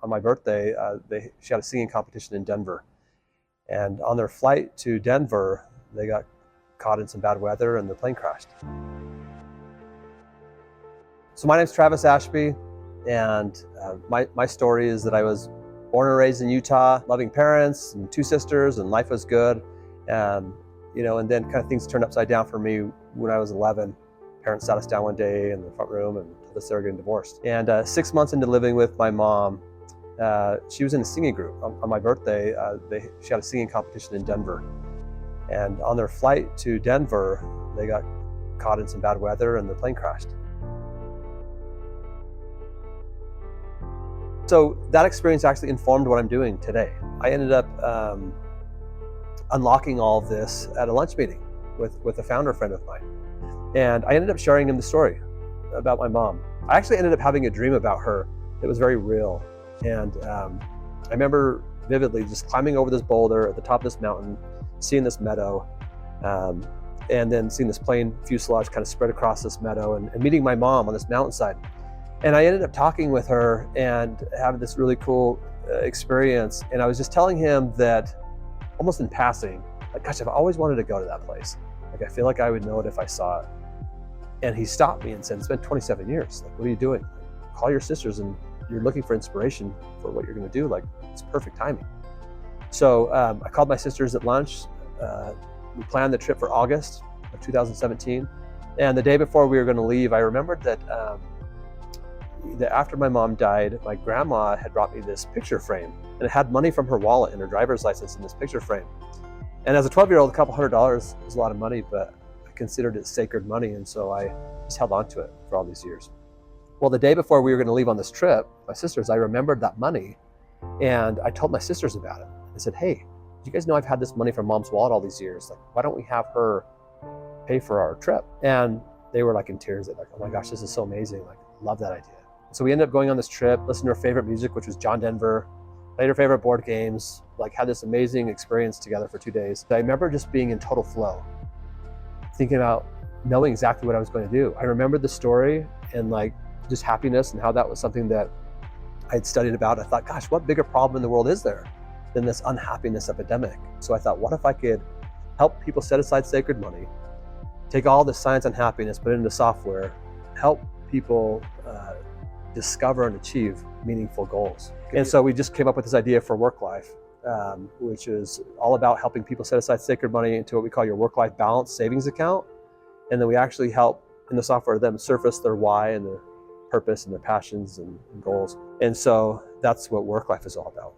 on my birthday, she had a singing competition in Denver. And on their flight to Denver, they got caught in some bad weather and the plane crashed. So my name's Travis Ashby, and my story is that I was born and raised in Utah, loving parents and 2 sisters, and life was good. And then kind of things turned upside down for me when I was 11. Parents sat us down one day in the front room and told us they were getting divorced. And 6 months into living with my mom, she was in a singing group. On my birthday, she had a singing competition in Denver. And on their flight to Denver, they got caught in some bad weather and the plane crashed. So that experience actually informed what I'm doing today. I ended up unlocking all of this at a lunch meeting with a founder friend of mine. And I ended up sharing him the story about my mom. I actually ended up having a dream about her that was very real. And I remember vividly just climbing over this boulder at the top of this mountain, seeing this meadow, and then seeing this plane fuselage kind of spread across this meadow, and meeting my mom on this mountainside. And I ended up talking with her and having this really cool experience. And I was just telling him that, almost in passing, like, gosh, I've always wanted to go to that place. Like, I feel like I would know it if I saw it. And he stopped me and said, it's been 27 years. Like, what are you doing? Like, call your sisters, and you're looking for inspiration for what you're going to do. Like, it's perfect timing. So I called my sisters at lunch. We planned the trip for August of 2017. And the day before we were going to leave, I remembered that after my mom died, my grandma had brought me this picture frame, and it had money from her wallet and her driver's license in this picture frame. And as a 12-year-old, a couple $100 was a lot of money, but I considered it sacred money, and so I just held on to it for all these years. Well, the day before we were going to leave on this trip, my sisters, I remembered that money, and I told my sisters about it. I said, hey, you guys know I've had this money from Mom's wallet all these years. Like, why don't we have her pay for our trip? And they were like in tears. They're like, oh my gosh, this is so amazing. Like, love that idea. So we ended up going on this trip, listened to our favorite music, which was John Denver, played our favorite board games, like had this amazing experience together for 2 days. I remember just being in total flow, thinking about knowing exactly what I was going to do. I remembered the story and like just happiness and how that was something that I had studied about. I thought, gosh, what bigger problem in the world is there than this unhappiness epidemic? So I thought, what if I could help people set aside sacred money, take all the science on happiness, put it into software, help people discover and achieve meaningful goals. And so we just came up with this idea for Worklyfe, which is all about helping people set aside sacred money into what we call your work-life balance savings account. And then we actually help in the software them surface their why and their purpose and their passions and goals. And so that's what Worklyfe is all about.